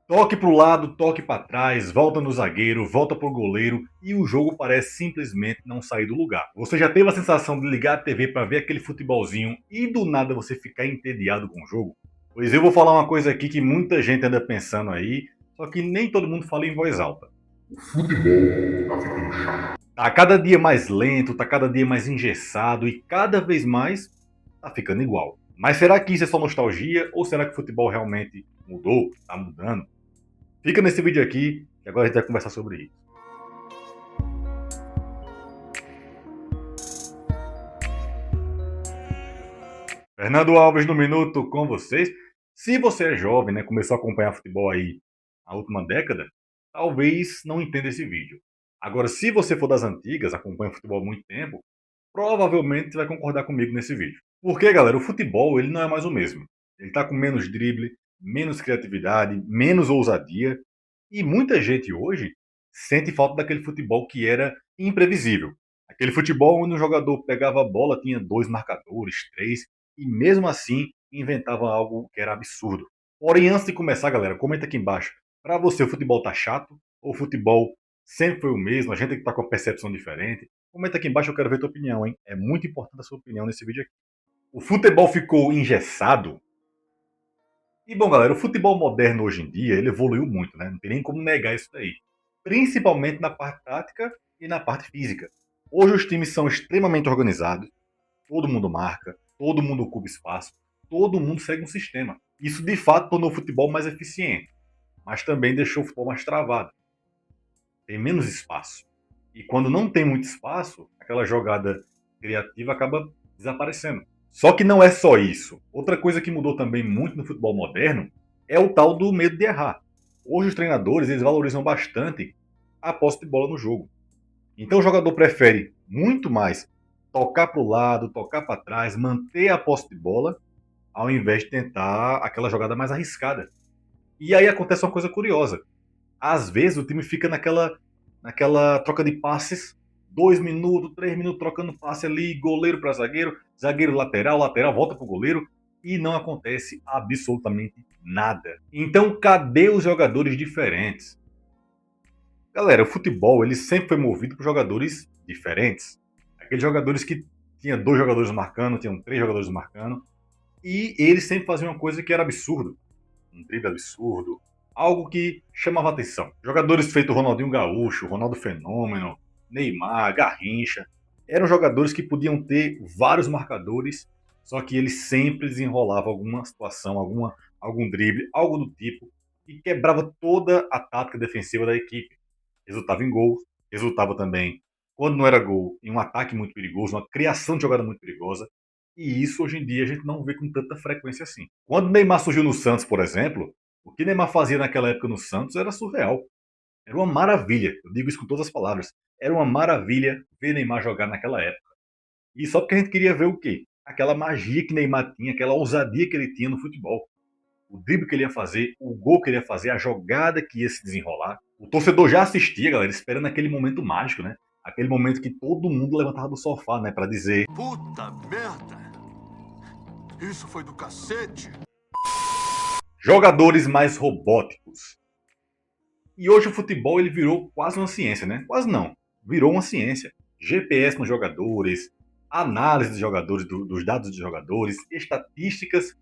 Toque para o lado, toque para trás, volta no zagueiro, volta pro goleiro e o jogo parece simplesmente não sair do lugar. Você já teve a sensação de ligar a TV para ver aquele futebolzinho e do nada você ficar entediado com o jogo? Pois eu vou falar uma coisa aqui que muita gente anda pensando aí, só que nem todo mundo fala em voz alta. Futebol tá ficando chato. Tá cada dia mais lento, tá cada dia mais engessado e cada vez mais tá ficando igual. Mas será que isso é só nostalgia ou será que o futebol realmente mudou? Tá mudando? Fica nesse vídeo aqui, que agora a gente vai conversar sobre isso. Fernando Alves no Minuto com vocês. Se você é jovem, né, começou a acompanhar futebol aí na última década, talvez não entenda esse vídeo. Agora, se você for das antigas, acompanha futebol há muito tempo, provavelmente você vai concordar comigo nesse vídeo. Porque, galera, o futebol ele não é mais o mesmo. Ele está com menos drible, menos criatividade, menos ousadia. E muita gente hoje sente falta daquele futebol que era imprevisível. Aquele futebol onde o jogador pegava a bola, tinha dois marcadores, três, e mesmo assim inventava algo que era absurdo. Porém, antes de começar, galera, comenta aqui embaixo. Para você, o futebol tá chato? Ou o futebol sempre foi o mesmo? A gente tem que estar com a percepção diferente? Comenta aqui embaixo, eu quero ver tua opinião, hein? É muito importante a sua opinião nesse vídeo aqui. O futebol ficou engessado? E bom, galera, o futebol moderno hoje em dia, ele evoluiu muito, né? Não tem nem como negar isso daí. Principalmente na parte tática e na parte física. Hoje os times são extremamente organizados, todo mundo marca, todo mundo ocupa espaço, todo mundo segue um sistema. Isso de fato tornou o futebol mais eficiente, mas também deixou o futebol mais travado. Tem menos espaço. E quando não tem muito espaço, aquela jogada criativa acaba desaparecendo. Só que não é só isso. Outra coisa que mudou também muito no futebol moderno é o tal do medo de errar. Hoje os treinadores eles valorizam bastante a posse de bola no jogo. Então o jogador prefere muito mais tocar para o lado, tocar para trás, manter a posse de bola, ao invés de tentar aquela jogada mais arriscada. E aí acontece uma coisa curiosa. Às vezes o time fica naquela troca de passes, 2 minutos, 3 minutos trocando passe ali, goleiro para zagueiro, zagueiro lateral, lateral volta para o goleiro e não acontece absolutamente nada. Então cadê os jogadores diferentes? Galera, o futebol ele sempre foi movido por jogadores diferentes. Aqueles jogadores que tinha dois jogadores marcando, tinham três jogadores marcando, e eles sempre faziam uma coisa que era absurdo, um drible absurdo, algo que chamava atenção. Jogadores feito Ronaldinho Gaúcho, Ronaldo Fenômeno, Neymar, Garrincha, eram jogadores que podiam ter vários marcadores, só que eles sempre desenrolavam alguma situação, algum drible, algo do tipo, e quebrava toda a tática defensiva da equipe. Resultava em gol, resultava também, quando não era gol, em um ataque muito perigoso, uma criação de jogada muito perigosa, e isso hoje em dia a gente não vê com tanta frequência assim. Quando o Neymar surgiu no Santos, por exemplo, o que Neymar fazia naquela época no Santos era surreal. Era uma maravilha. Eu digo isso com todas as palavras. Era uma maravilha ver Neymar jogar naquela época. E só porque a gente queria ver o quê? Aquela magia que Neymar tinha, aquela ousadia que ele tinha no futebol. O drible que ele ia fazer, o gol que ele ia fazer, a jogada que ia se desenrolar. O torcedor já assistia, galera, esperando aquele momento mágico, né? Aquele momento que todo mundo levantava do sofá, né? Pra dizer: Puta merda! Isso foi do cacete! jogadores mais robóticos. E hoje o futebol ele virou quase uma ciência, né? Quase não. Virou uma ciência. GPS nos jogadores, análise dos jogadores, dos dados dos jogadores, estatísticas.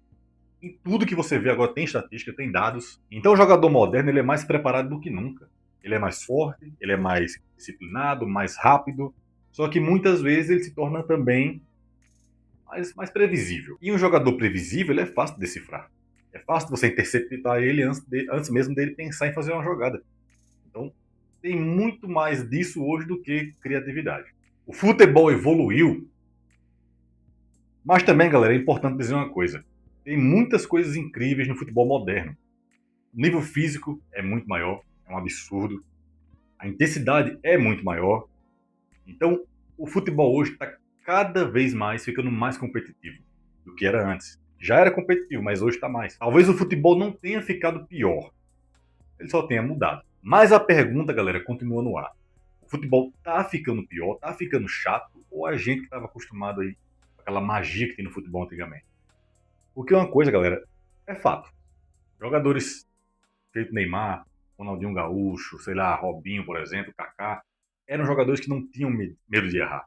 Em tudo que você vê agora tem estatística, tem dados. Então o jogador moderno ele é mais preparado do que nunca. Ele é mais forte, ele é mais disciplinado, mais rápido. Só que muitas vezes ele se torna também mais previsível. E um jogador previsível ele é fácil de decifrar. É fácil você interceptar ele antes mesmo dele pensar em fazer uma jogada. Então, tem muito mais disso hoje do que criatividade. O futebol evoluiu, mas também, galera, é importante dizer uma coisa. Tem muitas coisas incríveis no futebol moderno. O nível físico é muito maior, é um absurdo. A intensidade é muito maior. Então, o futebol hoje está cada vez mais ficando mais competitivo do que era antes. Já era competitivo, mas hoje está mais. Talvez o futebol não tenha ficado pior, ele só tenha mudado. Mas a pergunta, galera, continua no ar. O futebol tá ficando pior, tá ficando chato, ou a gente que estava acostumado aí com aquela magia que tem no futebol antigamente? Porque uma coisa, galera, é fato. Jogadores feito Neymar, Ronaldinho Gaúcho, sei lá, Robinho, por exemplo, Kaká, eram jogadores que não tinham medo de errar.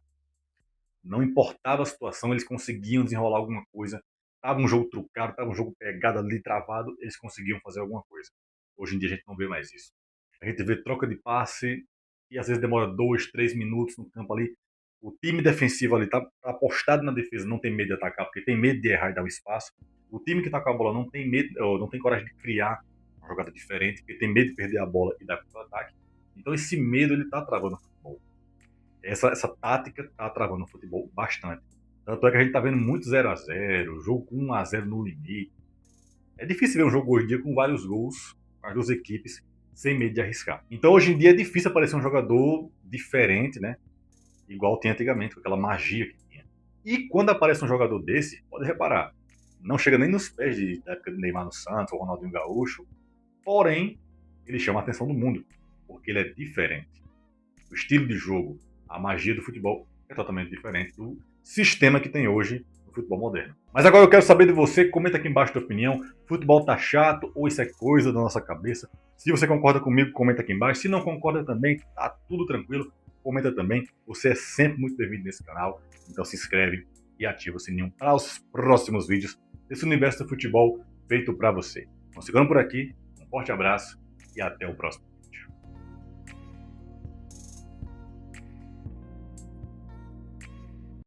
Não importava a situação, eles conseguiam desenrolar alguma coisa. Tava um jogo trucado, tava um jogo pegado ali, travado, eles conseguiam fazer alguma coisa. Hoje em dia a gente não vê mais isso. A gente vê troca de passe e às vezes demora 2, 3 minutos no campo ali. O time defensivo ali tá apostado na defesa, não tem medo de atacar, porque tem medo de errar e dar o espaço. O time que tá com a bola não tem medo, não tem coragem de criar uma jogada diferente, porque tem medo de perder a bola e dar contra-ataque. Então esse medo ele tá travando o futebol. Essa tática tá travando o futebol bastante. Tanto é que a gente tá vendo muito 0-0, jogo com 1-0 no limite. É difícil ver um jogo hoje em dia com vários gols, com as duas equipes, sem medo de arriscar. Então hoje em dia é difícil aparecer um jogador diferente, né? Igual tinha antigamente, com aquela magia que tinha. E quando aparece um jogador desse, pode reparar, não chega nem nos pés da época de Neymar no Santos, ou Ronaldinho Gaúcho, porém, ele chama a atenção do mundo, porque ele é diferente. O estilo de jogo, a magia do futebol é totalmente diferente do sistema que tem hoje no futebol moderno. Mas agora eu quero saber de você, comenta aqui embaixo a tua opinião, futebol tá chato ou isso é coisa da nossa cabeça? Se você concorda comigo, comenta aqui embaixo. Se não concorda também, tá tudo tranquilo, comenta também. Você é sempre muito bem-vindo nesse canal, então se inscreve e ativa o sininho para os próximos vídeos desse universo do futebol feito para você. Então, ficando por aqui, um forte abraço e até o próximo.